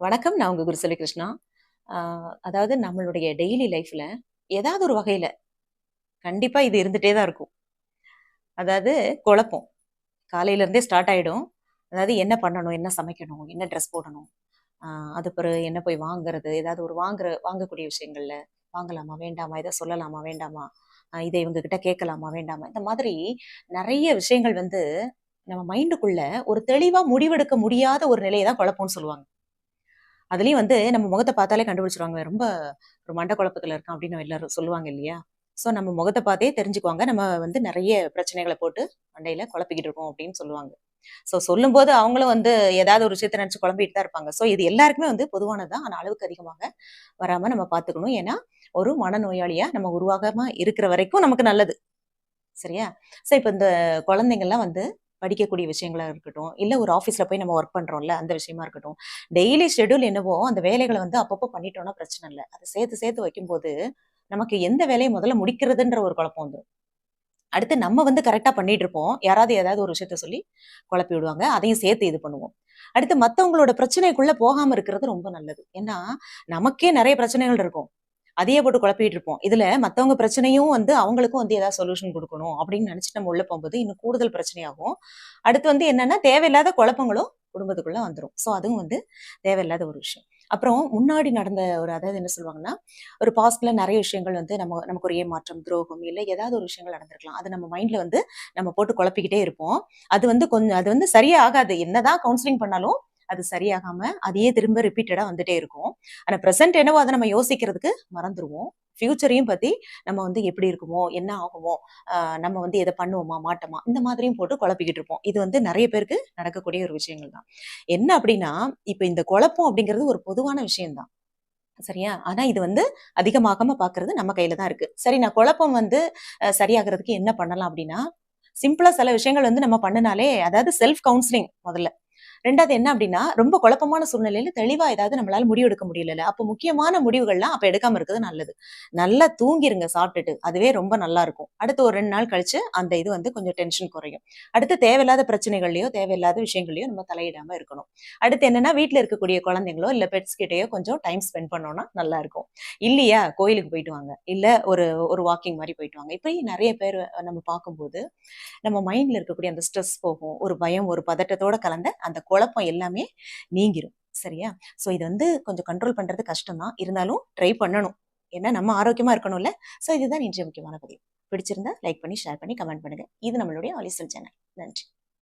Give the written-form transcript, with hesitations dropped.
வணக்கம். நான் உங்க குருசெல்வி கிருஷ்ணா. அதாவது நம்மளுடைய டெய்லி லைஃப்ல ஏதாவது ஒரு வகையில கண்டிப்பா இது இருந்துட்டே தான் இருக்கும். அதாவது குழப்பம். காலையில இருந்தே ஸ்டார்ட் ஆயிடும். அதாவது என்ன பண்ணணும்? என்ன சமைக்கணும்? என்ன ட்ரெஸ் போடணும்? ஆ அது பிறகு என்ன போய் வாங்குறது? ஏதாவது ஒரு வாங்கக்கூடிய விஷயங்கள்ல வாங்கலாமா? வேண்டாமா? இத சொல்லலாமா? வேண்டாமா? இத இவங்க கிட்ட கேட்கலாமா? வேண்டாமா? இந்த மாதிரி நெறைய விஷயங்கள் வந்து நம்ம மைண்டுக்குள்ள ஒரு தெளிவா முடிவெடுக்க முடியாத ஒரு நிலைய தான் குழப்பம்னு சொல்லுவாங்க. அதுலயும் வந்து நம்ம முகத்த பார்த்தாலே கண்டுபிடிச்சுருவாங்க. ரொம்ப ஒரு மண்ட குழப்பத்துல இருக்கான் அப்படின்னு எல்லாரும் சொல்லுவாங்க இல்லையா? ஸோ நம்ம முகத்த பார்த்தே தெரிஞ்சுக்குவாங்க. நம்ம வந்து நெறைய பிரச்சனைகள போட்டு மண்டையில குழப்பிக்கிட்டு இருக்கோம் அப்படின்னு சொல்லுவாங்க. ஸோ சொல்லும்போது அவங்களும் வந்து ஏதாவது ஒரு விஷயத்த நினைச்சு குழம்பிட்டு தான் இருப்பாங்க. ஸோ இது எல்லாருக்குமே வந்து பொதுவானது தான். ஆனா அளவுக்கு அதிகமாக வராம நம்ம பார்த்துக்கணும். ஏன்னா, ஒரு மனநோயாளியா நம்ம உருவாகாம இருக்கிற வரைக்கும் நமக்கு நல்லது. சரியா? ஸோ இப்ப இந்த குழந்தைங்கலாம் வந்து படிக்கக்கூடிய விஷயங்களா இருக்கட்டும், இல்ல ஒரு ஆஃபீஸ்ல போய் நம்ம ஒர்க் பண்றோம்ல, அந்த விஷயமா இருக்கட்டும். டெய்லி ஷெட்யூல் என்னவோ அந்த வேலைகள வந்து அப்பப்போ பண்ணிட்டோம்னா பிரச்சனை இல்ல. அத சேர்த்து சேர்த்து வைக்கும்போது, நமக்கு எந்த வேலைய முதல்ல முடிக்கிறதுன்ற ஒரு குழப்பம் வந்துரும். அடுத்து நம்ம வந்து கரெக்ட்டா பண்ணிட்டு இருப்போம். யாராவது ஏதாவது ஒரு விஷயத்த சொல்லி குழப்பி விடுவாங்க. அதையும் சேர்த்து இது பண்ணுவோம். அடுத்து மத்தவங்களோட பிரச்சனைக்குள்ள போகாம இருக்கிறது ரொம்ப நல்லது. ஏன்னா, நமக்கே நெறைய பிரச்சனைகள் இருக்கும். அதையே போட்டு குழப்பிட்டு இருப்போம். இதுல மத்தவங்க பிரச்சனையும் வந்து அவங்களுக்கும் வந்து ஏதாவது சொல்யூஷன் குடுக்கணும் அப்படின்னு நினைச்சுட்டு நம்ம உள்ள போம்போது, இன்னும் கூடுதல் பிரச்சனையாகும். அடுத்து வந்து என்னன்னா, தேவையில்லாத குழப்பங்களும் குடும்பத்துக்குள்ள வந்துரும். ஸோ அதுவும் வந்து தேவையில்லாத ஒரு விஷயம். அப்புறம் முன்னாடி நடந்த ஒரு அதாவது என்ன சொல்லுவாங்கன்னா, ஒரு பாஸ்ட்ல நெறைய விஷயங்கள் வந்து நமக்கு ஒரு ஏமாற்றம், துரோகம் இல்ல ஏதாவது ஒரு விஷயங்கள் நடந்திருக்கலாம். அது நம்ம மைண்ட்ல வந்து நம்ம போட்டு குழப்பிக்கிட்டே இருப்போம். அது வந்து சரியே ஆகாது. என்னதான் கவுன்சிலிங் பண்ணாலும், அது சரியாகாம, அதையே திரும்ப ரிப்பீட்டடா வந்துட்டே இருக்கும். ஆனா பிரசன்ட் என்னவோ அத நம்ம யோசிக்கிறதுக்கு மறந்துருவோம். ஃபியூச்சரையும் பத்தி நம்ம வந்து எப்படி இருக்குமோ? என்ன ஆகுமோ? நம்ம வந்து இத பண்ணுவோமா? மாட்டோமா? இந்த மாதிரியும் போட்டு குழப்பிக்கிட்டு இருப்போம். இது வந்து நெறைய பேருக்கு நடக்கக்கூடிய ஒரு விஷயங்கள் தான். என்ன அப்படின்னா, இப்ப இந்த குழப்பம் அப்படிங்கிறது ஒரு பொதுவான விஷயம் தான். சரியா? ஆனா இது வந்து அதிகமாகாம பார்க்கிறது நம்ம கையில தான் இருக்கு. சரி நான் குழப்பம் வந்து சரியாகறதுக்கு என்ன பண்ணலாம் அப்படின்னா, சிம்பிளா சில விஷயங்கள் வந்து நம்ம பண்ணுனாலே அதாவது செல்ஃப் கவுன்சிலிங் முதல்ல. 2வது என்ன அப்டின்னா, ரொம்ப குழப்பமான சூழ்நிலையில தெளிவா ஏதாவது நம்மளால முடிவு எடுக்க முடியலல்ல. அப்ப முக்கியமான முடிவுகள்லாம் அப்ப எடுக்காம இருக்கிறது நல்லது. நல்லா தூங்கிருங்க சாப்ட்டுட்டு. அதுவே ரொம்ப நல்லா இருக்கும். அடுத்து ஒரு 2 நாள் கழிச்சு அந்த இது வந்து கொஞ்சம் டென்ஷன் குறையும். அடுத்து தேவையில்லாத பிரச்சனைகள்லயோ, தேவையில்லாத விஷயங்கள்லயோ நம்ம தலையிடாம இருக்கணும். அடுத்து என்னன்னா, வீட்ல இருக்கக்கூடிய குழந்தைங்களோ, இல்ல பெட்ஸ் கிட்டயோ கொஞ்சம் டைம் ஸ்பெண்ட் பண்ணோம்னா நல்லா இருக்கும். இல்லையா, கோயிலுக்கு போயிட்டு வாங்க. இல்ல ஒரு ஒரு வாக்கிங் மாரி போயிட்டு வாங்க. இப்படி நெறைய பேர் நம்ம பார்க்கும்போது நம்ம மைண்ட்ல இருக்கக்கூடிய அந்த ஸ்ட்ரெஸ் போகும். ஒரு பயம், ஒரு பதட்டத்தோட கலந்த அந்த குழப்பம் எல்லாமே நீங்கிரும். சரியா? ஸோ இது வந்து கொஞ்சம் கண்ட்ரோல் பண்றது கஷ்டம் தான். இருந்தாலும் ட்ரை பண்ணணும். ஏன்னா நம்ம ஆரோக்கியமா இருக்கணும்ல. ஸோ இதுதான் இன்றைய முக்கியமான பதிவு. பிடிச்சிருந்தா லைக் பண்ணி, ஷேர் பண்ணி, கமெண்ட் பண்ணுங்க. இது நம்மளுடைய ஆலிஸ்டல் சேனல். நன்றி.